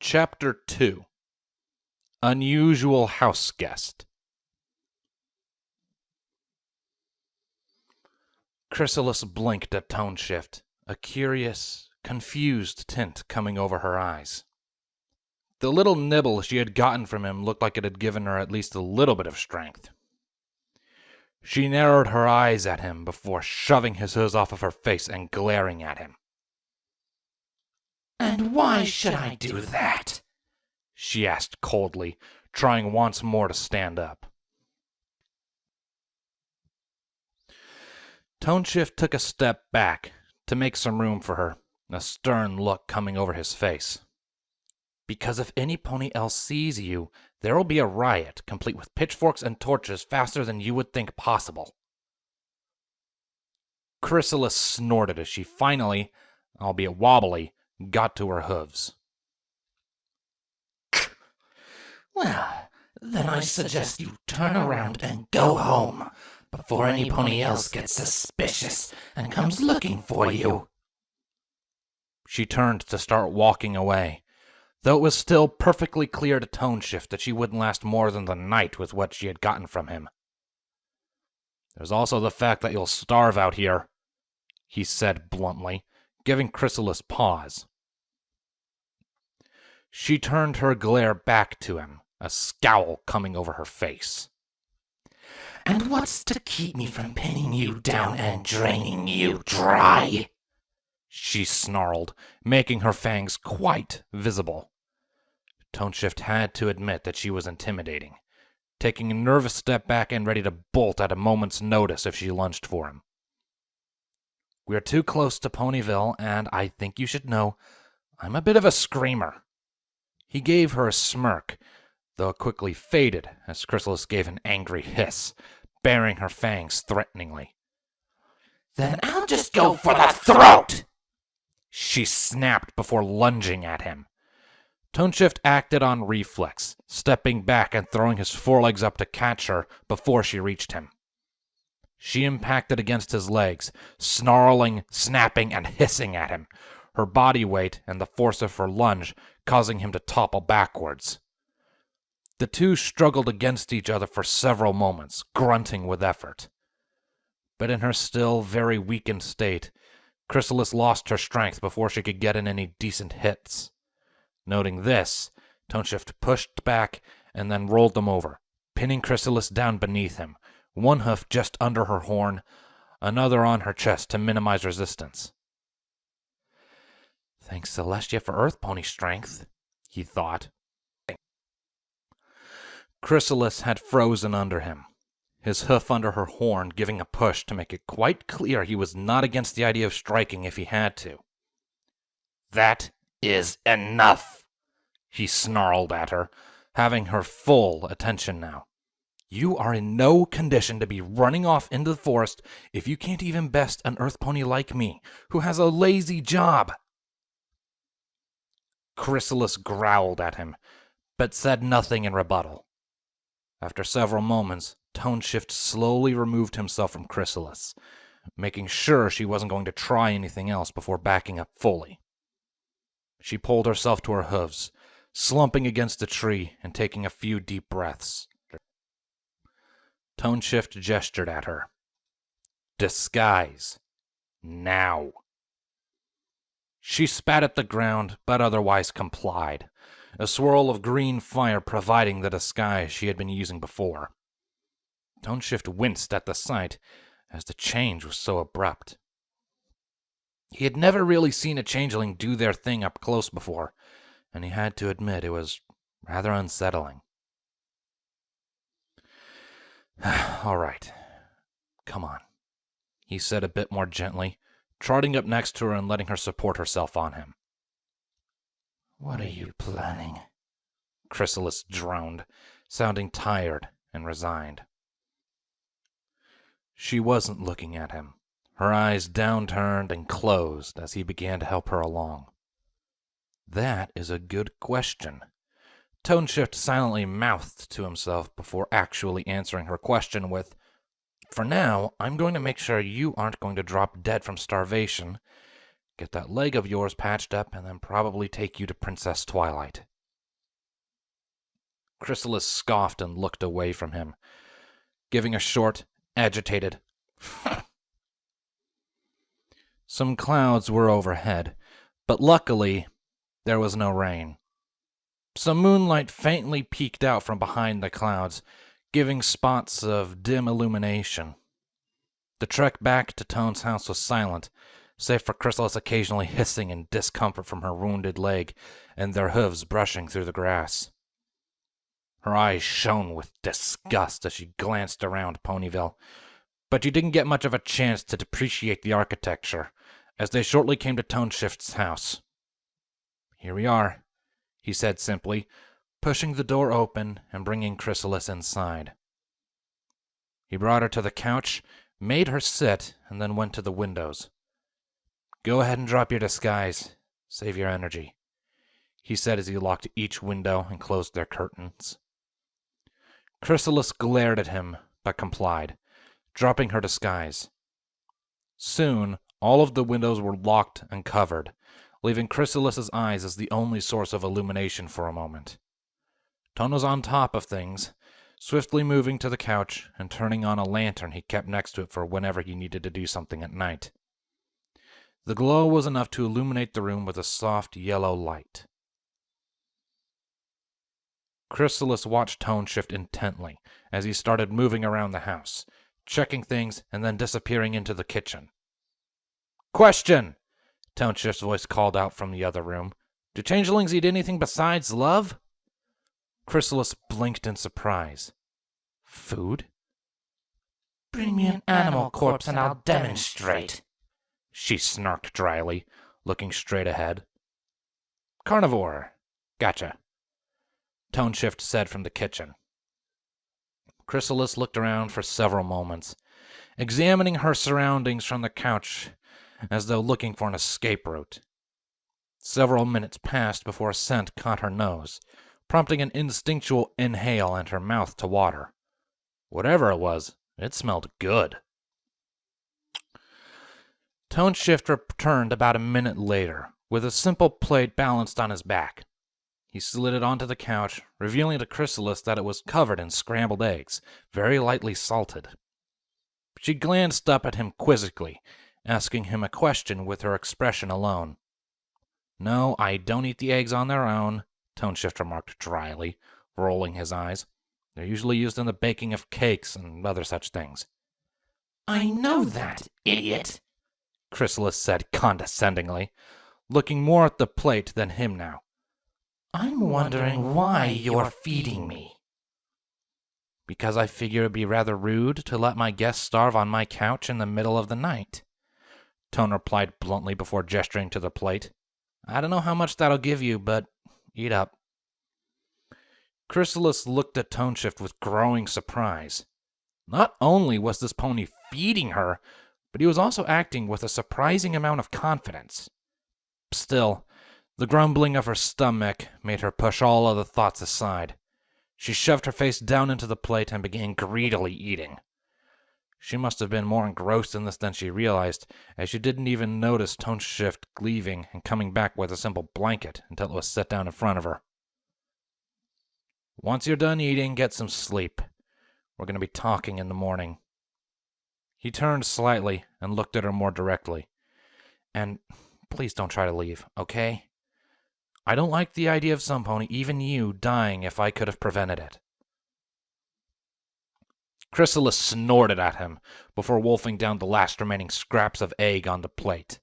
Chapter 2 Unusual House Guest. Chrysalis blinked at Tone Shift, a curious, confused tint coming over her eyes. The little nibble she had gotten from him looked like it had given her at least a little bit of strength. She narrowed her eyes at him before shoving his hooves off of her face and glaring at him. "And why should I do that?" she asked coldly, trying once more to stand up. Tone Shift took a step back to make some room for her, a stern look coming over his face. "Because if any pony else sees you, there will be a riot, complete with pitchforks and torches faster than you would think possible." Chrysalis snorted as she finally, albeit wobbly, got to her hooves. "Well, then I suggest you turn around and go home before any pony else gets suspicious and comes looking for you." She turned to start walking away, though it was still perfectly clear to Tone Shift that she wouldn't last more than the night with what she had gotten from him. "There's also the fact that you'll starve out here," he said bluntly, giving Chrysalis pause. She turned her glare back to him, a scowl coming over her face. "And what's to keep me from pinning you down and draining you dry?" she snarled, making her fangs quite visible. Tone Shift had to admit that she was intimidating, taking a nervous step back and ready to bolt at a moment's notice if she lunged for him. "We're too close to Ponyville, and I think you should know I'm a bit of a screamer." He gave her a smirk, though it quickly faded as Chrysalis gave an angry hiss, baring her fangs threateningly. "Then I'll just go for the throat!" she snapped before lunging at him. Tone Shift acted on reflex, stepping back and throwing his forelegs up to catch her before she reached him. She impacted against his legs, snarling, snapping, and hissing at him, her body weight and the force of her lunge causing him to topple backwards. The two struggled against each other for several moments, grunting with effort. But in her still very weakened state, Chrysalis lost her strength before she could get in any decent hits. Noting this, Tone Shift pushed back and then rolled them over, pinning Chrysalis down beneath him, one hoof just under her horn, another on her chest to minimize resistance. "Thanks Celestia for Earth Pony strength," he thought. Chrysalis had frozen under him, his hoof under her horn giving a push to make it quite clear he was not against the idea of striking if he had to. "That is enough," he snarled at her, having her full attention now. "You are in no condition to be running off into the forest if you can't even best an Earth Pony like me, who has a lazy job." Chrysalis growled at him, but said nothing in rebuttal. After several moments, Tone Shift slowly removed himself from Chrysalis, making sure she wasn't going to try anything else before backing up fully. She pulled herself to her hooves, slumping against a tree and taking a few deep breaths. Tone Shift gestured at her. "Disguise. Now." She spat at the ground, but otherwise complied, a swirl of green fire providing the disguise she had been using before. Tone Shift winced at the sight, as the change was so abrupt. He had never really seen a changeling do their thing up close before, and he had to admit it was rather unsettling. "All right, come on," he said a bit more gently, trotting up next to her and letting her support herself on him. "What are you planning?" Chrysalis droned, sounding tired and resigned. She wasn't looking at him, her eyes downturned and closed as he began to help her along. "That is a good question." Tone Shift silently mouthed to himself before actually answering her question with, "For now, I'm going to make sure you aren't going to drop dead from starvation, get that leg of yours patched up, and then probably take you to Princess Twilight." Chrysalis scoffed and looked away from him, giving a short, agitated Some clouds were overhead, but luckily there was no rain. Some moonlight faintly peeked out from behind the clouds, giving spots of dim illumination. The trek back to Tone's house was silent, save for Chrysalis occasionally hissing in discomfort from her wounded leg and their hooves brushing through the grass. Her eyes shone with disgust as she glanced around Ponyville, but she didn't get much of a chance to appreciate the architecture, as they shortly came to Toneshift's house. "Here we are," he said simply, pushing the door open and bringing Chrysalis inside. He brought her to the couch, made her sit, and then went to the windows. "Go ahead and drop your disguise. Save your energy," he said as he locked each window and closed their curtains. Chrysalis glared at him, but complied, dropping her disguise. Soon, all of the windows were locked and covered, leaving Chrysalis's eyes as the only source of illumination for a moment. Tone was on top of things, swiftly moving to the couch and turning on a lantern he kept next to it for whenever he needed to do something at night. The glow was enough to illuminate the room with a soft yellow light. Chrysalis watched Toneshift intently as he started moving around the house, checking things and then disappearing into the kitchen. "Question!" Toneshift's voice called out from the other room. "Do changelings eat anything besides love?" Chrysalis blinked in surprise. "Food?" Bring me an animal corpse and I'll demonstrate, she snarked dryly, looking straight ahead. "Carnivore. Gotcha," Toneshift said from the kitchen. Chrysalis looked around for several moments, examining her surroundings from the couch as though looking for an escape route. Several minutes passed before a scent caught her nose, prompting an instinctual inhale and her mouth to water. Whatever it was, it smelled good. Toneshift returned about a minute later, with a simple plate balanced on his back. He slid it onto the couch, revealing to Chrysalis that it was covered in scrambled eggs, very lightly salted. She glanced up at him quizzically, asking him a question with her expression alone. "No, I don't eat the eggs on their own," Toneshift remarked dryly, rolling his eyes. "They're usually used in the baking of cakes and other such things." "I know that, idiot," Chrysalis said condescendingly, looking more at the plate than him now. "I'm wondering why you're feeding me." "Because I figure it'd be rather rude to let my guests starve on my couch in the middle of the night," Tone replied bluntly before gesturing to the plate. "I don't know how much that'll give you, but eat up." Chrysalis looked at Toneshift with growing surprise. Not only was this pony feeding her, but he was also acting with a surprising amount of confidence. Still, the grumbling of her stomach made her push all other thoughts aside. She shoved her face down into the plate and began greedily eating. She must have been more engrossed in this than she realized, as she didn't even notice Toneshift leaving and coming back with a simple blanket until it was set down in front of her. "Once you're done eating, get some sleep. We're going to be talking in the morning." He turned slightly and looked at her more directly. "And please don't try to leave, okay? I don't like the idea of some pony, even you, dying if I could have prevented it." Chrysalis snorted at him before wolfing down the last remaining scraps of egg on the plate.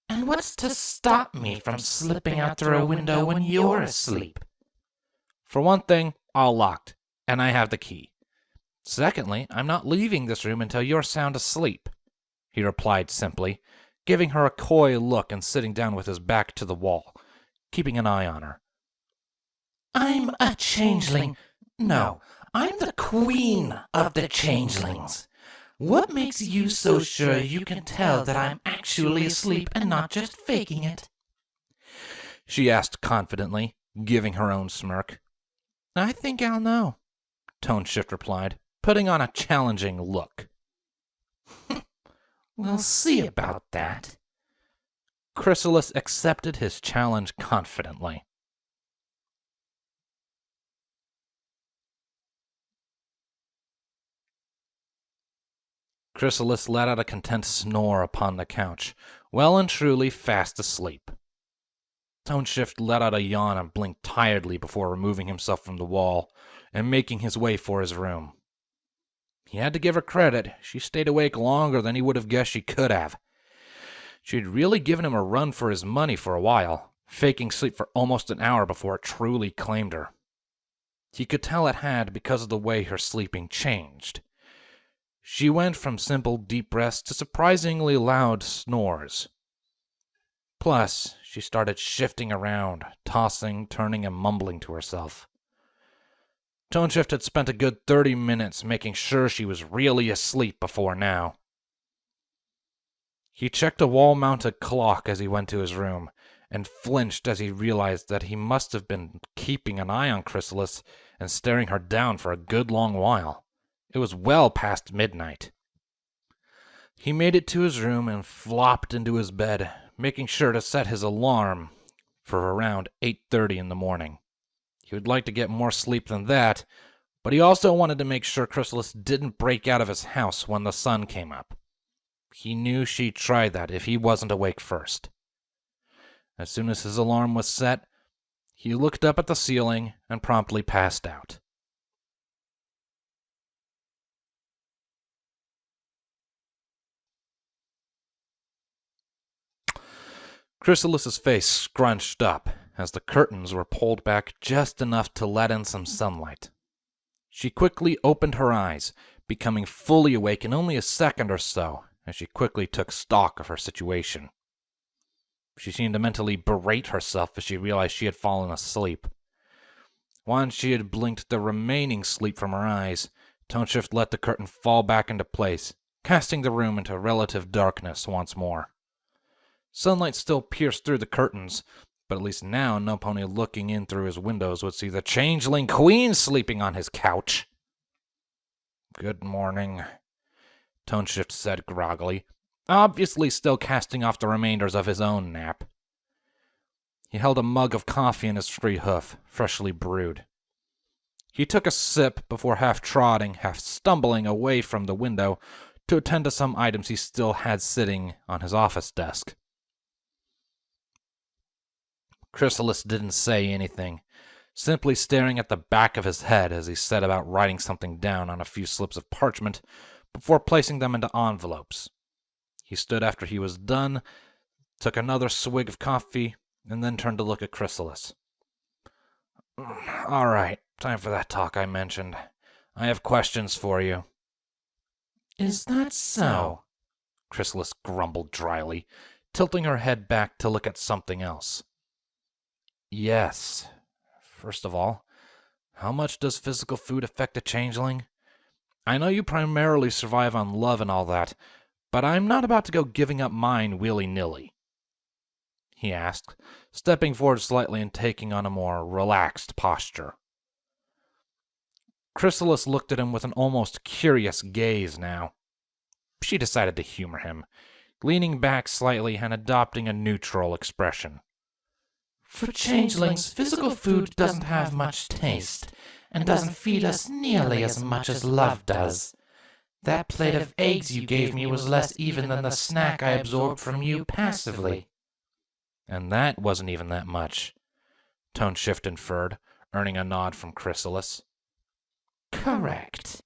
"And what's to stop me from slipping out through a window when you're asleep?" "For one thing, all locked, and I have the key. Secondly, I'm not leaving this room until you're sound asleep," he replied simply, giving her a coy look and sitting down with his back to the wall, keeping an eye on her. "I'm a changeling. No, I'm the queen of the changelings. What makes you so sure you can tell that I'm actually asleep and not just faking it?" she asked confidently, giving her own smirk. "I think I'll know," Toneshift replied, putting on a challenging look. "We'll see about that." Chrysalis accepted his challenge confidently. Chrysalis let out a content snore upon the couch, well and truly fast asleep. Toneshift let out a yawn and blinked tiredly before removing himself from the wall and making his way for his room. He had to give her credit. She stayed awake longer than he would have guessed she could have. She'd really given him a run for his money for a while, faking sleep for almost an hour before it truly claimed her. He could tell it had because of the way her sleeping changed. She went from simple deep breaths to surprisingly loud snores. Plus, she started shifting around, tossing, turning, and mumbling to herself. Toneshift had spent a good 30 minutes making sure she was really asleep before now. He checked a wall-mounted clock as he went to his room, and flinched as he realized that he must have been keeping an eye on Chrysalis and staring her down for a good long while. It was well past midnight. He made it to his room and flopped into his bed, making sure to set his alarm for around 8:30 in the morning. He would like to get more sleep than that, but he also wanted to make sure Chrysalis didn't break out of his house when the sun came up. He knew she'd try that if he wasn't awake first. As soon as his alarm was set, he looked up at the ceiling and promptly passed out. Chrysalis's face scrunched up as the curtains were pulled back just enough to let in some sunlight. She quickly opened her eyes, becoming fully awake in only a second or so, as she quickly took stock of her situation. She seemed to mentally berate herself as she realized she had fallen asleep. Once she had blinked the remaining sleep from her eyes, Toneshift let the curtain fall back into place, casting the room into relative darkness once more. Sunlight still pierced through the curtains, but at least now no pony looking in through his windows would see the changeling queen sleeping on his couch. "Good morning," Toneshift said groggily, obviously still casting off the remainders of his own nap. He held a mug of coffee in his free hoof, freshly brewed. He took a sip before half trotting, half stumbling away from the window to attend to some items he still had sitting on his office desk. Chrysalis didn't say anything, simply staring at the back of his head as he set about writing something down on a few slips of parchment before placing them into envelopes. He stood after he was done, took another swig of coffee, and then turned to look at Chrysalis. "All right, time for that talk I mentioned. I have questions for you." Is that so? Chrysalis grumbled dryly, tilting her head back to look at something else. "Yes. First of all, how much does physical food affect a changeling? I know you primarily survive on love and all that, but I'm not about to go giving up mine willy-nilly," he asked, stepping forward slightly and taking on a more relaxed posture. Chrysalis looked at him with an almost curious gaze now. She decided to humor him, leaning back slightly and adopting a neutral expression. For changelings, physical food doesn't have much taste, and doesn't feed us nearly as much as love does. That plate of eggs you gave me was less even than the snack I absorbed from you passively. And that wasn't even that much, Toneshift inferred, earning a nod from Chrysalis. Correct,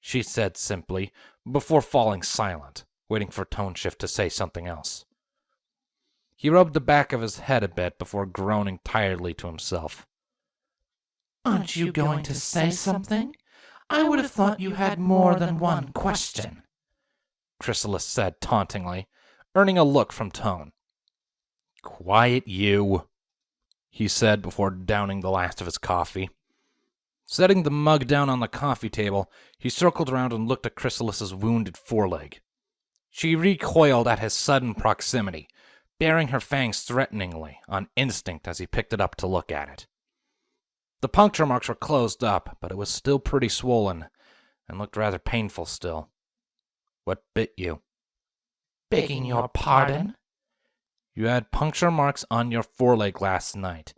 she said simply, before falling silent, waiting for Toneshift to say something else. He rubbed the back of his head a bit before groaning tiredly to himself. Aren't you going to say something? I would have thought you had more than one question, Chrysalis said tauntingly, earning a look from Tone. Quiet you, he said before downing the last of his coffee. Setting the mug down on the coffee table, he circled around and looked at Chrysalis's wounded foreleg. She recoiled at his sudden proximity, baring her fangs threateningly, on instinct as he picked it up to look at it. The puncture marks were closed up, but it was still pretty swollen, and looked rather painful still. What bit you? Begging your pardon? You had puncture marks on your foreleg last night,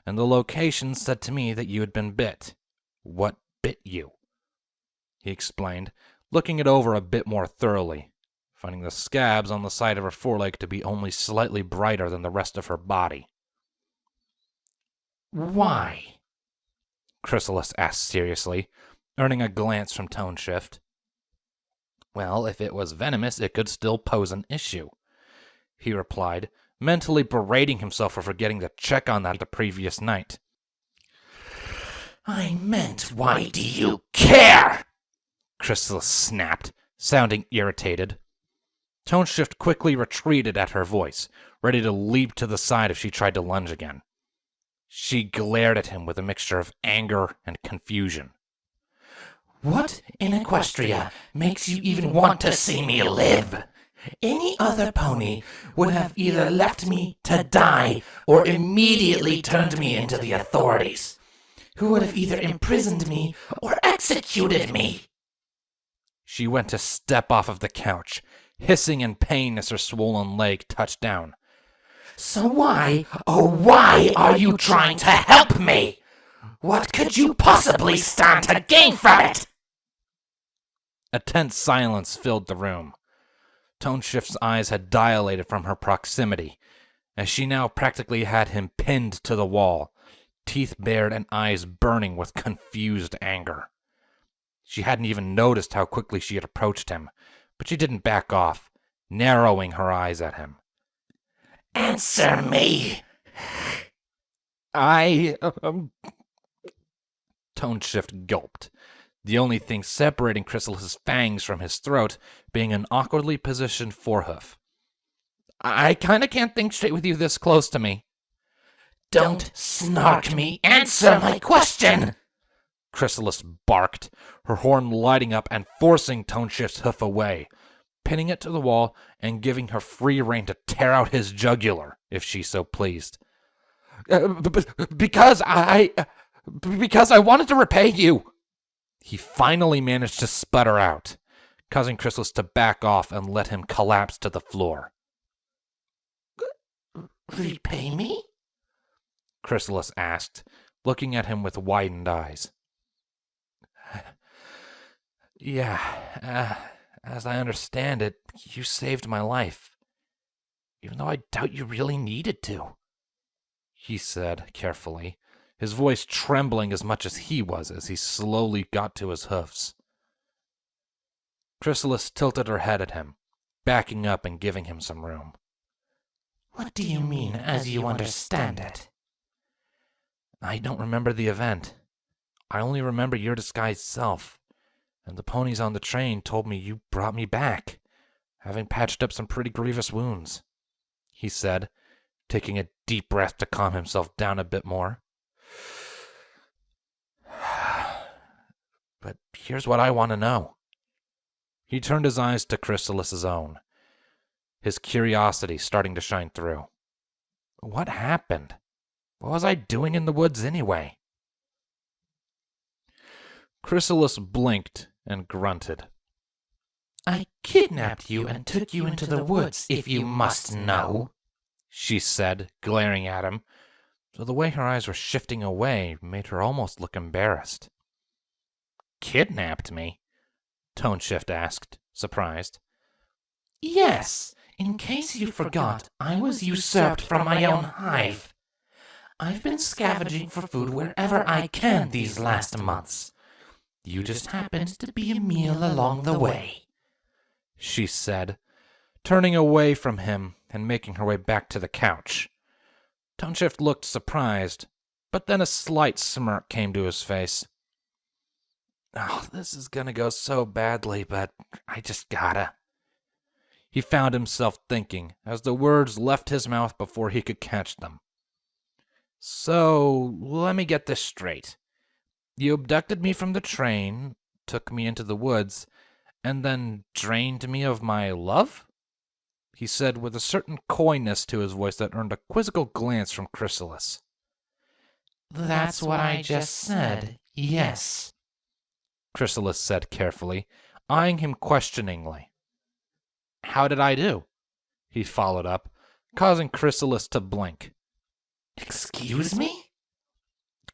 and the location said to me that you had been bit. What bit you? He explained, looking it over a bit more thoroughly, finding the scabs on the side of her foreleg to be only slightly brighter than the rest of her body. Why? Chrysalis asked seriously, earning a glance from Tone Shift. Well, if it was venomous, it could still pose an issue, he replied, mentally berating himself for forgetting to check on that the previous night. I meant, why do you care? Chrysalis snapped, sounding irritated. Tone Shift quickly retreated at her voice, ready to leap to the side if she tried to lunge again. She glared at him with a mixture of anger and confusion. What in Equestria makes you even want to see me live? Any other pony would have either left me to die or immediately turned me into the authorities, who would have either imprisoned me or executed me. She went to step off of the couch, hissing in pain as her swollen leg touched down. So why, oh why, are you trying to help me? What could you possibly stand to gain from it? A tense silence filled the room. Tone Shift's eyes had dilated from her proximity, as she now practically had him pinned to the wall, teeth bared and eyes burning with confused anger. She hadn't even noticed how quickly she had approached him, but she didn't back off, narrowing her eyes at him. Answer me! Tone Shift gulped, the only thing separating Chrysalis's fangs from his throat being an awkwardly positioned forehoof. I kinda can't think straight with you this close to me. Don't snark me, answer my question! Chrysalis barked, her horn lighting up and forcing Tone Shift's hoof away, pinning it to the wall and giving her free rein to tear out his jugular, if she so pleased. Because I wanted to repay you, he finally managed to sputter out, causing Chrysalis to back off and let him collapse to the floor. Repay me? Chrysalis asked, looking at him with widened eyes. Yeah, as I understand it, you saved my life, even though I doubt you really needed to, he said carefully, his voice trembling as much as he was as he slowly got to his hoofs. Chrysalis tilted her head at him, backing up and giving him some room. What do you mean, as you understand it? I don't remember the event. I only remember your disguised self, and the ponies on the train told me you brought me back, having patched up some pretty grievous wounds, he said, taking a deep breath to calm himself down a bit more. But here's what I want to know. He turned his eyes to Chrysalis's own, his curiosity starting to shine through. What happened? What was I doing in the woods anyway? Chrysalis blinked and grunted. I kidnapped you and took you into the woods, if you must know, she said, glaring at him, though the way her eyes were shifting away made her almost look embarrassed. Kidnapped me? Tone Shift asked, surprised. Yes, in case you forgot, I was usurped from my own hive. I've been scavenging for food wherever I can these last months. You just happened to be a meal along the way, she said, turning away from him and making her way back to the couch. Tone Shift looked surprised, but then a slight smirk came to his face. Oh, this is gonna go so badly, but I just gotta. He found himself thinking as the words left his mouth before he could catch them. So, let me get this straight. You abducted me from the train, took me into the woods, and then drained me of my love? He said with a certain coyness to his voice that earned a quizzical glance from Chrysalis. That's what I just said, yes, Chrysalis said carefully, eyeing him questioningly. How did I do? He followed up, causing Chrysalis to blink. Excuse me?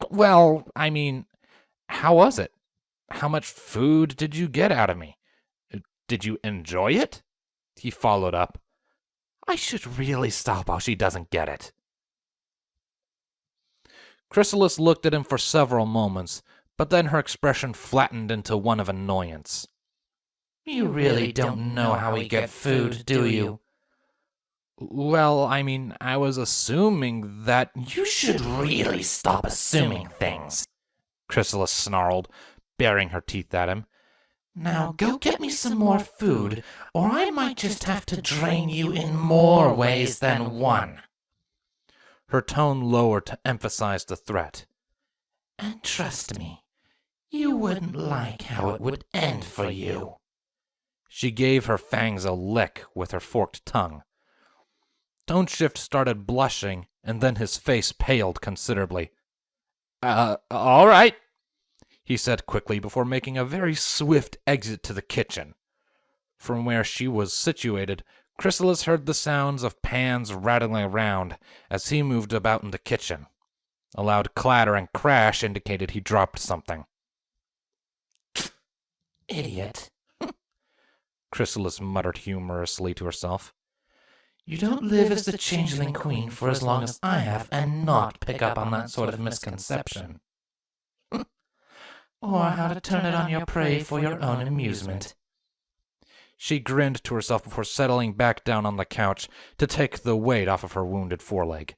Well, I mean, how was it? How much food did you get out of me? Did you enjoy it? He followed up. I should really stop while she doesn't get it. Chrysalis looked at him for several moments, but then her expression flattened into one of annoyance. You really don't know how we get food, do you? Well, I was assuming that... You should really stop assuming things, Chrysalis snarled, baring her teeth at him. Now go get me some more food, or I might just have to drain you in more ways than one. Her tone lowered to emphasize the threat. And trust me, you wouldn't like how it would end for you. She gave her fangs a lick with her forked tongue. Toneshift started blushing, and then his face paled considerably. All right, he said quickly before making a very swift exit to the kitchen. From where she was situated, Chrysalis heard the sounds of pans rattling around as he moved about in the kitchen. A loud clatter and crash indicated he dropped something. Idiot, Chrysalis muttered humorously to herself. You don't live as the Changeling Queen for as long as I have and not pick up on that sort of misconception. Or how to turn it on your prey for your own amusement. She grinned to herself before settling back down on the couch to take the weight off of her wounded foreleg.